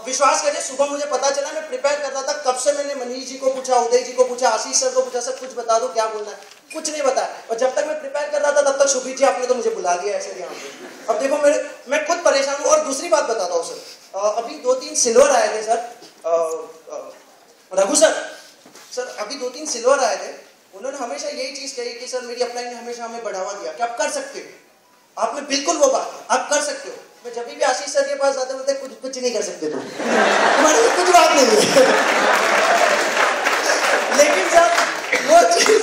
विश्वास करिए सुबह मुझे पता चला, मैं प्रिपेयर कर रहा था, कब से मैंने मनीष जी को पूछा, उदय जी को पूछा, आशीष सर को पूछा, सर कुछ बता दो क्या बोलना है, कुछ नहीं बताया। और जब तक मैं प्रिपेयर कर रहा था तब तक शुभी जी आपने तो मुझे बुला दिया ऐसे यहाँ पे। अब देखो मैं खुद परेशान हूँ। और दूसरी बात बताता हूँ सर, अभी 2-3 सिल्वर आए थे सर, रघु सर अभी 2-3 सिल्वर आए थे, उन्होंने हमेशा यही चीज कही कि सर मेरी अपलाइन ने हमेशा हमें बढ़ावा दिया कि आप कर सकते हो। आपने बिल्कुल वो बात, आप कर सकते हो। मैं जब भी आशीष सर के पास जाते बोलते कुछ नहीं कर सकते तुम, तुम्हारे कुछ बात नहीं है। लेकिन सर वो चीज,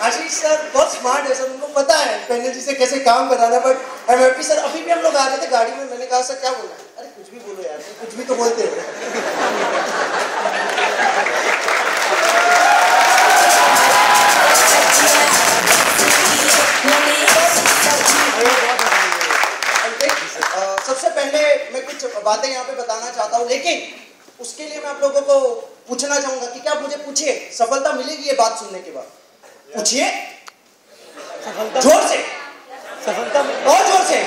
आशीष सर बहुत स्मार्ट है सर, उनको पता है पैनल जी से कैसे काम कराना। But I am happy sir, अभी भी हम लोग आ रहे थे गाड़ी में, मैंने कहा सर क्या बोलना है, अरे कुछ भी बोलो यार, कुछ भी तो बोलते हो। सबसे पहले मैं कुछ बातें यहाँ पे बताना चाहता हूँ, लेकिन उसके लिए मैं आप लोगों को पूछना चाहूंगा कि क्या आप मुझे पूछिए, सफलता मिलेगी ये बात सुनने के बाद? पूछिए जोर से, सफलता और जोर से,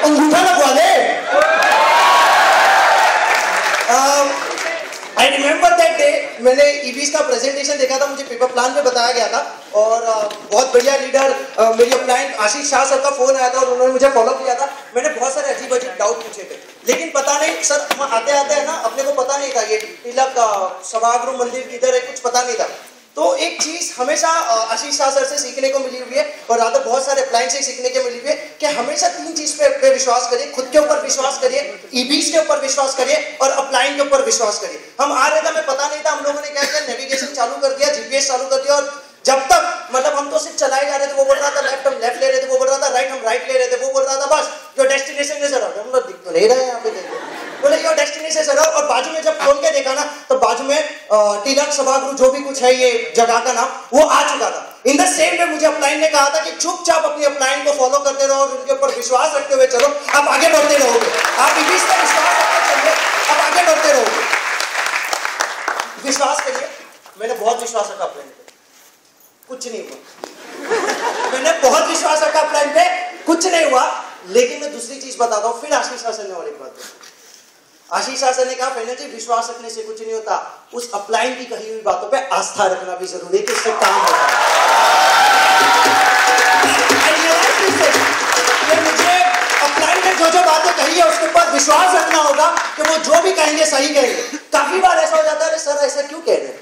अंगूठा लगवा ले। आई रिमेंबर दैट डे, मैंने ईबीस का प्रेजेंटेशन देखा था, मुझे पेपर प्लान में बताया गया था, और बहुत बढ़िया लीडर मेरी अपलाइन आशीष शाह सर का फोन आया था और उन्होंने मुझे फॉलो किया था। मैंने बहुत सारे अजीब अजीब डाउट पूछे थे, लेकिन पता नहीं सर आते आते है ना, अपने को पता नहीं था ये तिलक सभागृह मंदिर किधर है, कुछ पता नहीं था। तो एक चीज हमेशा आशीष शाह सर से सीखने को मिली हुई है, और राधा बहुत सारे अपलाइन से सीखने को मिली हुई है कि हमेशा 3 चीज पे विश्वास करिए, खुद के ऊपर विश्वास करिए, ईबीस के ऊपर विश्वास करिए, और अपलाइन के ऊपर विश्वास करिए। हम आ रहे थे, हमें पता नहीं था, हम लोगों ने क्या किया, नेविगेशन चालू कर दिया, जीपीएस चालू कर दिया, और जब तक मतलब हम तो सिर्फ चलाए जा रहे थे, वो बोल रहा था लेफ्ट, हम लेफ्ट ले रहे थे, वो बोल रहा था राइट, हम राइट ले रहे थे, वो बोल रहा था बस जो डेस्टिनेशन नजर आ रहा है, हम लोग दिख तो नहीं रहे यहाँ पे, बोले योर डेस्टिनेशन सर। और बाजू में जब खोल के देखा ना, तो बाजू में तिलक सभागृह जो भी कुछ है ये जगह का नाम, वो आ चुका था। इन द सेम वे मुझे अपलाइन ने कहा था कि चुपचाप अपनी अपलाइन को फॉलो करते रहो और उनके ऊपर विश्वास रखते हुए चलो, आप आगे बढ़ते रहोगे, आप ईबीस पर विश्वास रखते चलिए, आप आगे बढ़ते रहोगे। विश्वास करिए, मैंने बहुत विश्वास रखा अपलाइन पे, कुछ नहीं हुआ। मैंने बहुत विश्वास रखा अपलाइन पे, कुछ नहीं हुआ। लेकिन मैं दूसरी चीज बताता हूँ, फिर आशीष शाह सर ने और एक बात, आशीष शाह सर ने कहा पहले जी विश्वास रखने से कुछ नहीं होता, उस अपलाइन की कही हुई बातों पे आस्था रखना भी जरूरी है कि इससे काम होता है। मुझे अपलाइन ने जो बातें कही है उसके ऊपर विश्वास रखना होगा कि वो जो भी कहेंगे सही कहेंगे। काफी बार ऐसा हो जाता है, सर ऐसा क्यों कह रहे हैं,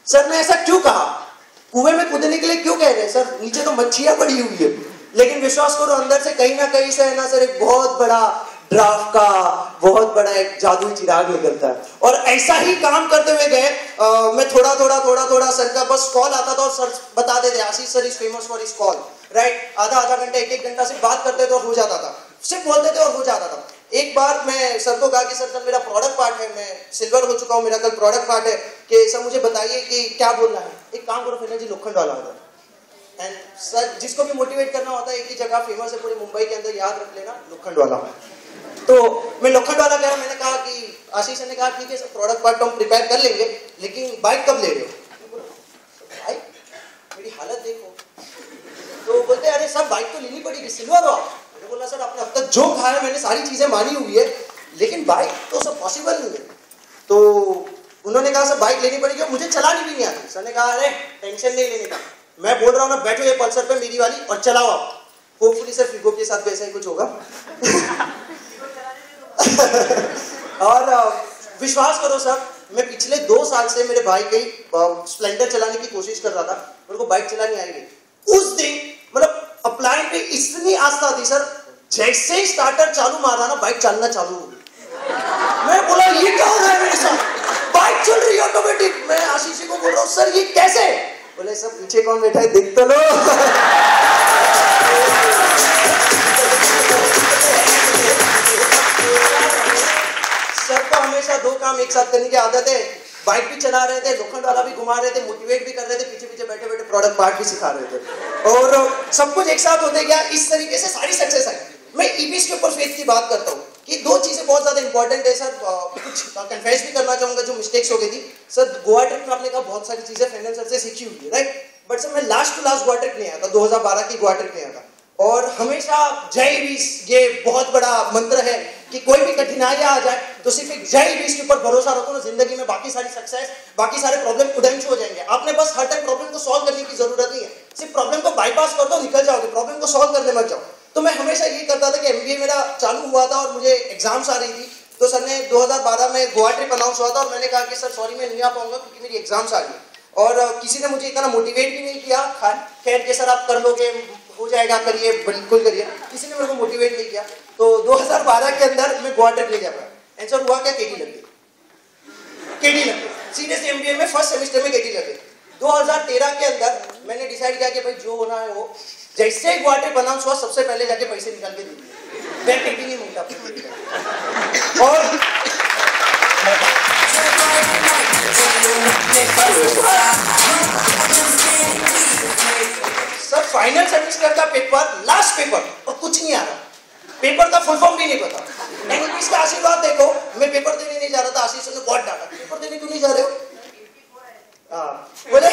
सर ने ऐसा क्यों कहा, कुएं में कूदने के लिए क्यों कह रहे हैं सर, नीचे तो मच्छियां पड़ी हुई है। लेकिन विश्वास करो अंदर से कहीं ना कहीं से है ना सर, एक बहुत बड़ा ड्राफ्ट का बहुत बड़ा एक जादुई चिराग निकलता है। और ऐसा ही काम करते हुए गए, मैं थोड़ा सर का बस कॉल आता था और सर बता देते Ashish sir is famous for his call, right. आधा घंटा 1 घंटा से बात करते थे और हो जाता था, सिर्फ बोलते थे और हो जाता था। एक बार मैं सर को कहा कि सर कल मेरा प्रोडक्ट पार्ट है, मैं सिल्वर हो चुका हूँ, मेरा कल प्रोडक्ट पार्ट है, कि सर मुझे बताइए कि क्या बोलना है। एक काम करो फिर जी, लोखंड वाला होता है, एंड सर जिसको भी मोटिवेट करना होता है एक ही जगह फेमस है पूरे मुंबई के अंदर, याद रख लेना, लोखंड वाला। तो मैं लोखंड वाला गया, मैंने कहा कि आशीष ने कहा ठीक है सर प्रोडक्ट पार्ट तो हम प्रिपेयर कर लेंगे, लेकिन बाइक कब ले रहे हो? बाइक मेरी हालत देखो। तो बोलते अरे सर बाइक तो लेनी पड़ेगी, सिल्वर हो। मैंने बोला सर आपने अब तक जो कहा है मैंने सारी चीजें मानी हुई है, लेकिन बाइक तो सब पॉसिबल नहीं है। तो उन्होंने कहा सर बाइक लेनी पड़ेगी, मुझे चलानी भी नहीं आती। सर ने कहा अरे टेंशन नहीं लेने का, मैं बोल रहा हूँ ना बैठो ये पल्सर पे मेरी वाली और चलाओ आप, होपफुली सर फिगो के साथ वैसा ही कुछ होगा। और विश्वास करो सर, मैं पिछले 2 साल से मेरे भाई की स्प्लेंडर चलाने की कोशिश कर रहा था, मेरे को बाइक चलानी आएगी। उस दिन मतलब अपलाइन पे इतनी आस्था थी सर, जैसे ही स्टार्टर चालू मारा ना बाइक चलना चालू हो गई। मैं बोला ये क्या हो रहा है मेरे साथ, बाइक चल रही है ऑटोमेटिक। मैं आशीष जी को बोल रहा हूँ सर ये कैसे, बोले सब पीछे कौन बैठा है देख तो लो। सर को हमेशा 2 काम एक साथ करने की आदत है, बाइक भी चला रहे थे, लोखंड वाला भी घुमा रहे थे, मोटिवेट भी कर रहे थे, पीछे पीछे बैठे बैठे प्रोडक्ट पार्ट भी सिखा रहे थे, और सब कुछ एक साथ होते गया। इस तरीके से सारी सक्सेस आई। मैं ईबीस के ऊपर फेथ की बात करता हूँ कि 2 चीजें बहुत ज्यादा इंपॉर्टेंट है सर, कुछ कन्फेस भी करना चाहूंगा जो मिस्टेक्स हो गई थी सर। गोवा ट्रिप में आपने कहा बहुत सारी चीजें फाइनल सर से सीखी हुई है, राइट, बट सर मैं last to last Goa trip नहीं आया था, 2012 की गोवा ट्रिप नहीं आया था। और हमेशा जय ईबीस ये बहुत बड़ा मंत्र है कि कोई भी कठिनाइयां आ जाए तो सिर्फ एक जय ईबीएस के ऊपर भरोसा रखो ना, जिंदगी में बाकी सारी सक्सेस, बाकी सारे प्रॉब्लम उड़ांच हो जाएंगे। आपने बस हर टाइम प्रॉब्लम को सॉल्व करने की जरूरत नहीं है, सिर्फ प्रॉब्लम को बाईपास कर दो, निकल जाओगे, प्रॉब्लम को सॉल्व करने मत जाओ। तो मैं हमेशा ये करता था कि एमबीए मेरा चालू हुआ था और मुझे एग्जाम्स आ रही थी, तो सर ने 2012 में गोवा ट्रिप अनाउंस हुआ था और मैंने कहा कि सर सॉरी मैं नहीं आ पाऊंगा क्योंकि मेरी एग्जाम्स आ गई। और किसी ने मुझे इतना मोटिवेट भी नहीं किया, खैर के सर आप कर लोगे, हो जाएगा, करिए, बिल्कुल करिए, किसी ने मेरे को मोटिवेट नहीं किया। तो 2012 के अंदर मैं गोवा ट्रिप ले गया था। आंसर हुआ क्या? केटी लग गई, केटी लग गई, सीरियसली एमबीए में फर्स्ट सेमेस्टर में केटी लग गई। 2013 के अंदर मैंने डिसाइड किया कि भाई जो होना है वो, जैसे गोवा ट्रिप अनाउंस हुआ सबसे पहले जाके पैसे निकाल के दे दिए, मैं केटी नहीं मांगता। और सर फाइनल सेमेस्टर का पेपर, लास्ट पेपर, और कुछ नहीं आ रहा, पेपर का फुल फॉर्म भी नहीं पता। इंग्लिश का आशीर्वाद देखो, मैं पेपर देने नहीं जा रहा था, आशीष ने बहुत डांटा, पेपर देने क्यों नहीं जा रहे हो? बोले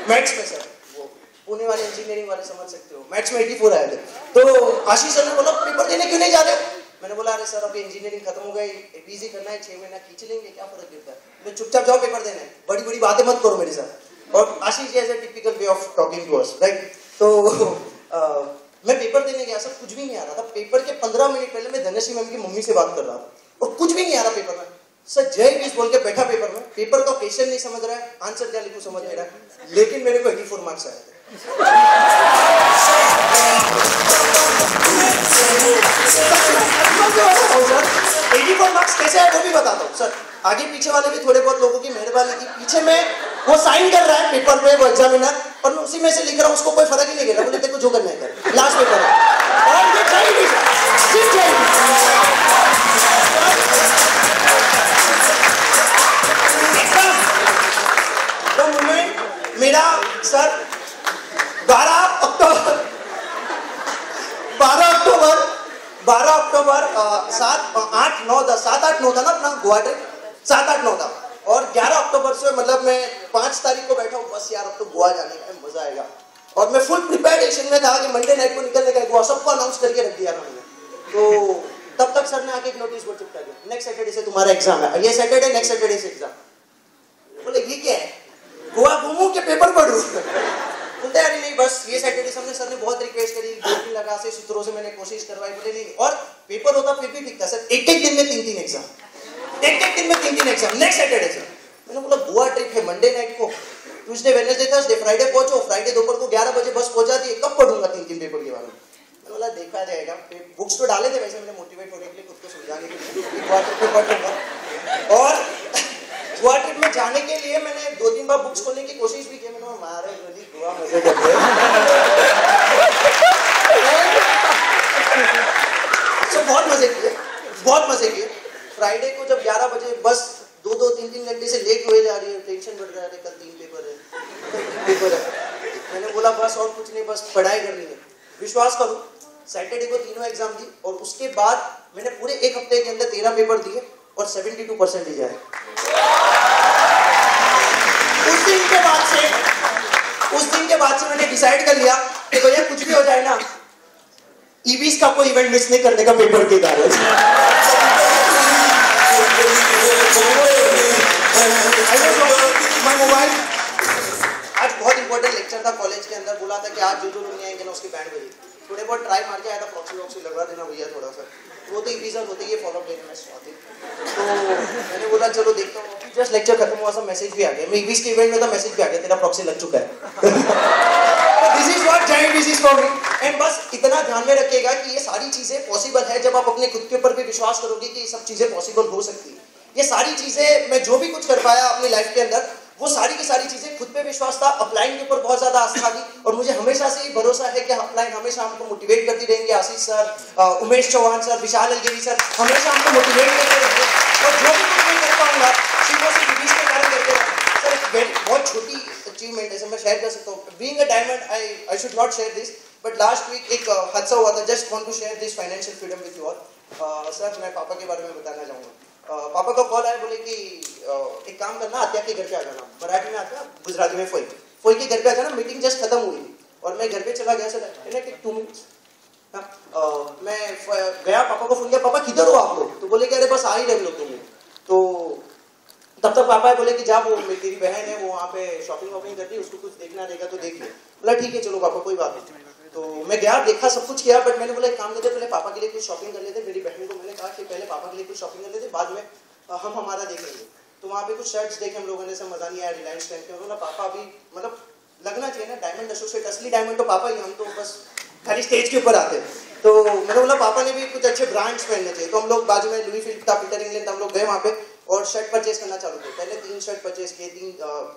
मैथ्स में सर, वो पुणे वाले इंजीनियरिंग वाले समझ सकते हो, मैथ्स में 84 आए थे। तो आशीष ने बोला पेपर देने क्यों नहीं जा रहे हो? मैंने बोला अरे सर अभी इंजीनियरिंग खत्म हो गई, पीजी करना है, 6 महीना खींच लेंगे, क्या फर्क पड़ता है, मैं चुपचाप जाओ पेपर देने, बड़ी बड़ी बातें मत करो मेरे साथ। और Ashish as a typical way of talking to us, right. तो मैं पेपर देने गया, सर कुछ भी नहीं आ रहा था। पेपर के 15 मिनट पहले मैं धनश्री मैम की मम्मी से बात कर रहा था और कुछ भी नहीं आ रहा पेपर में। सर जय ईबीएस बोल के बैठा पेपर में, पेपर का क्वेश्चन नहीं समझ रहा है, आंसर क्या लिखूं समझ नहीं रहा है, लेकिन मेरे को 84 मार्क्स आए थे। सर 84 मार्क्स कैसे आए वो भी बताता हूँ सर। आगे पीछे वाले भी थोड़े बहुत लोगों की मेहरबानी थी, पीछे में वो साइन कर रहा है पेपर पे वो एग्जामिनर, और मैं उसी में से लिख रहा हूँ, उसको कोई फर्क ही नहीं गिरा, बोले तेरे को जो करना है कर, लास्ट पेपर है। और ये जय ईबीएस, सिर्फ जय तो मोमेंट मेरा सर 12 अक्टूबर 7, 8, 9, 10, 7, 8, 9 था ना अपना गोवा ट्रिप, 7, 8, 9 था। और 11 अक्टूबर से मतलब मैं 5 तारीख को बैठा हूँ, बस यार अब तो गोवा जाने का मजा आएगा। और मैं फुल प्रिपरेशन में था कि मंडे नाइट को निकलने का गोवा, सबको अनाउंस करके रख दिया था मैंने। तो तब तक सर ने आके एक नोटिस बोर्ड चिपका दिया, नेक्स्ट सैटरडे से तुम्हारा एग्जाम है, ये सैटरडे, नेक्स्ट सैटरडे से एग्जाम। बोले ये क्या है, गोवा घूमू के पेपर पढ़ू? बोलते अरे नहीं बस ये सैटरडे सामने सर ने बहुत रिक्वेस्ट करी, 2-3 लगा से सूत्रों से मैंने कोशिश करवाई, बोले नहीं। और पेपर होता फिर भी ठीक था सर, एक दिन में 3-3 एग्जाम, एक दिन में 3-3 एग्जाम, नेक्स्ट सैटरडे से। मैंने बोला गोवा ट्रिप है मंडे नाइट को, ट्यूसडे वेडनेसडे थर्सडे फ्राइडे पहुंचो, फ्राइडे दोपहर को 11 बजे बस पहुंचा दी, कब पढ़ूंगा 3 पेपर के बारे में? मैंने बोला देखा जाएगा, बुक्स तो डाले थे वैसे मैंने मोटिवेट होने के लिए, खुद को समझाने के लिए गोवा ट्रिप में पढ़ूंगा। और गोवा ट्रिप में जाने के लिए मैंने 2-3 बार बुक्स खोलने की कोशिश भी की, मैंने मारे गोली गोवा मजे कर रहे बहुत मजे किए, बहुत मजे किए। फ्राइडे को जब 11 बजे बस 2-3 घंटे से लेट हुए जा रही है, टेंशन बढ़ रहा है, कल 3 पेपर है। मैंने बोला बस और कुछ नहीं, बस पढ़ाई करनी है। विश्वास करो सैटरडे को तीनों एग्जाम दी और उसके बाद मैंने पूरे 1 हफ्ते के अंदर 13 पेपर दिए और 72% आए। उस दिन के बाद से मैंने डिसाइड कर लिया कि भैया कुछ भी हो जाए ना, ईबीएस का कोई इवेंट मिस नहीं करने का पेपर के कारण। मोबाइल आज बहुत इंपॉर्टेंट लेक्चर था कॉलेज के अंदर, बोला था कि आज जो लोग नहीं आएंगे ना उसकी बैंड बजी, थोड़े बहुत ट्राई मार के आया था, प्रॉक्सी वॉक्सी लगवा देना भैया थोड़ा सा, वो तो ईबीएस होते ही फॉलो अप लेने में स्वाति। तो मैंने बोला चलो देखता हूँ, जस्ट लेक्चर खत्म हुआ सब मैसेज भी आ गया, मैं ईबीएस के इवेंट में था, मैसेज भी आ गया तेरा प्रॉक्सी लग चुका है। दिस इज व्हाट जय ईबीएस फॉर मी। एंड बस इतना ध्यान में रखिएगा कि ये सारी चीजें पॉसिबल है जब आप अपने खुद के ऊपर भी विश्वास करोगे कि ये सब चीजें पॉसिबल हो सकती है। ये सारी चीजें मैं जो भी कुछ कर पाया अपनी लाइफ के अंदर, वो सारी की सारी चीजें खुद पे विश्वास था, अपलाइन के ऊपर बहुत ज्यादा आस्था थी और मुझे हमेशा से ही भरोसा है कि अपलाइन हमेशा हमको मोटिवेट करती रहेंगे। आशीष सर, उमेश चौहान सर, विशाल अलगेरी सर हमेशा हमको मोटिवेट करते रहेंगे और जो भी कुछ मैं कर पाऊंगा सिर्फ ईबीएस के कारण करते रहेंगे। सर एक बहुत छोटी अचीवमेंट है, मैं शेयर कर सकता हूँ। Being a diamond I should not share this, but last week एक हादसा हुआ था, just want to share this financial freedom with you all. Sir मैं पापा के बारे में बताना चाहूँगा। पापा का कॉल आया, बोले कि एक काम करना, आत्या के घर पे आ जाना, मराठी में आत्या, गुजराती में फोई के घर पे आ जाना, मीटिंग जस्ट खत्म हुई थी और मैं घर पे चला गया। सर 2 मिनट्स मैं गया, पापा को फोन किया, पापा किधर हो आप लोग? तो बोले कि अरे बस आ ही रहे लोग तुम्हें। तो तब तक पापा बोले कि जा वो तेरी बहन है वो वहाँ पे शॉपिंग वॉपिंग करती है, उसको कुछ देखना रहेगा तो देख ले। बोला ठीक है चलो पापा कोई बात नहीं। तो मैं गया, देखा, सब कुछ किया, बट मैंने बोला एक काम करते पहले पापा के लिए कुछ शॉपिंग कर लेते। मेरी बहन को मैंने कहा कि पहले पापा के लिए कुछ शॉपिंग कर लेते, बाद में हम हमारा देख लेंगे। तो वहाँ पे कुछ शर्ट्स देखे हम लोगों ने, सब मजा नहीं आया, रिलायंस पहन के। उन्होंने पापा अभी मतलब लगना चाहिए ना डायमंड एसोसिएट, असली डायमंड तो पापा ही, हम तो बस खाली स्टेज के ऊपर आते हैं। तो मैंने बोला पापा ने भी कुछ अच्छे ब्रांड्स पहनने चाहिए। तो हम लोग बाजू में लुई फिलिप था, पीटर इंग्लैंड था, हम लोग गए वहाँ पे और शर्ट परचेज करना चालू किया। पहले 3 शर्ट परचेज किए, 3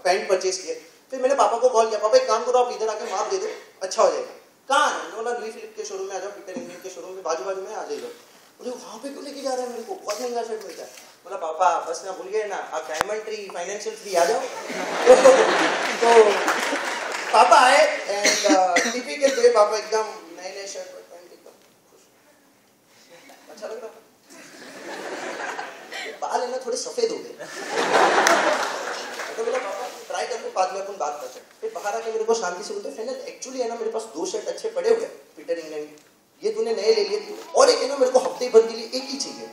पैंट परचेज किए। फिर मैंने पापा को कॉल किया, पापा एक काम करो आप इधर आके माप दे दो, अच्छा हो जाएगा। कहाँ है? मैंने बोला लुई फिलिप के शोरूम में आ जाओ, पीटर इंग्लैंड के शोरूम में बाजू में आ जाइए। बोले वहाँ पे क्यों लेके जा रहे हैं मेरे को, बहुत महंगा शर्ट मिलता है। बोला पापा बस ना भूल गए ना, आप डायमंड ट्री फाइनेंशियल फ्री आ जाओ। तो पापा आए एंड टिपिकल वे, पापा एकदम नए शर्ट पैंट एकदम अच्छा लग रहा, बाल है ना थोड़े सफेद हो गए। तो बोला पापा ट्राई करके बाद में अपन बात कर सकते। फिर बाहर आके मेरे को शांति से बोलते फाइनल एक्चुअली है ना मेरे पास 2 शर्ट अच्छे पड़े हुए पीटर इंग्लैंड, ये तूने नए ले लिए, और एक है ना मेरे को हफ्ते भर के लिए एक ही चाहिए।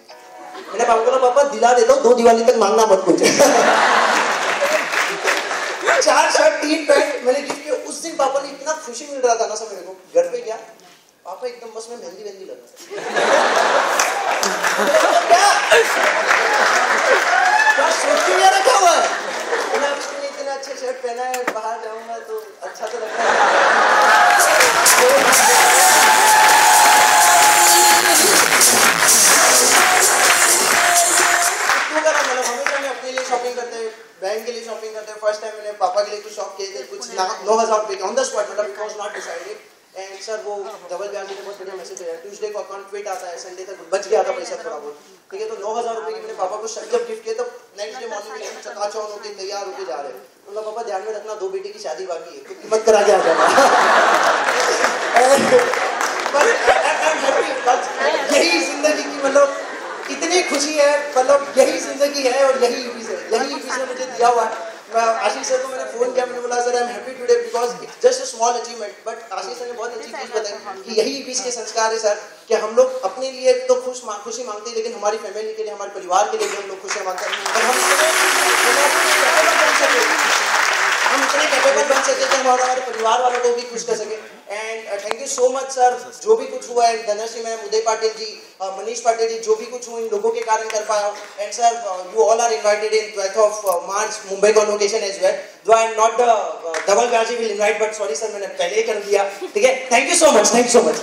मैंने पापा बोला पापा दिला दे दो, 2 दिवाली तक मांगना मत कुछ। 4 शर्ट 3 पैंट मैंने गिफ्ट किया। उस दिन पापा ने इतना खुशी मिल रहा था ना सब मेरे को। घर पे गया पापा एकदम बस में मेहंदी वेंदी लग क्या सोच के रखा हुआ है, इतना अच्छे शर्ट पहना है, बाहर जाऊंगा तो अच्छा तो लगता है। शॉपिंग करते हैं, बहन के लिए शॉपिंग करते हैं। फर्स्ट टाइम मैंने पापा के लिए कुछ शॉप किए थे, कुछ 9,000 रुपए के ऑन द स्पॉट, मतलब it was not decided. And sir वो डबल ब्याज ने बहुत बढ़िया मैसेज दिया, ट्यूसडे को अकाउंट क्विट आता है, संडे तक बच गया था पैसा थोड़ा बहुत, ठीक है। तो 9,000 रुपए की मैंने पापा को शर्ट जब गिफ्ट किया तो नेक्स्ट डे मॉर्निंग में चकाचौंध होके तैयार होके जा रहे हैं। मतलब पापा ध्यान में रखना 2 बेटे की शादी बाकी है, तो कीमत करा के आ जाना। यही जिंदगी की मतलब इतनी खुशी है, मतलब यही जिंदगी है और यही यूपी से मुझे दिया हुआ है। आशीष सर को मैंने फोन किया, मैंने बोला sir I am happy today because it's just a small achievement, but Ashish sir ने बहुत अच्छी चीज बताई कि यही यूपी के संस्कार है सर, कि हम लोग अपने लिए तो खुशी मांगते हैं, लेकिन हमारी फैमिली के लिए, हमारे परिवार के लिए भी हम लोग खुशियाँ मांगते हैं। और हम इतने कैपेबल बन सके कि हम हमारे परिवार वालों को भी खुश कर सके। And thank you so much sir, जो भी कुछ हुआ है, धनश्री मैम, उदय पाटिल जी, मनीष पाटिल जी, जो भी कुछ हुआ इन लोगों के कारण कर पाया हूँ। And sir you all are invited in 12th of March Mumbai convocation as well, जो I am not the double ब्याजी will invite, but sorry sir मैंने पहले ही कर दिया, ठीक है। Thank you so much, thank you so much.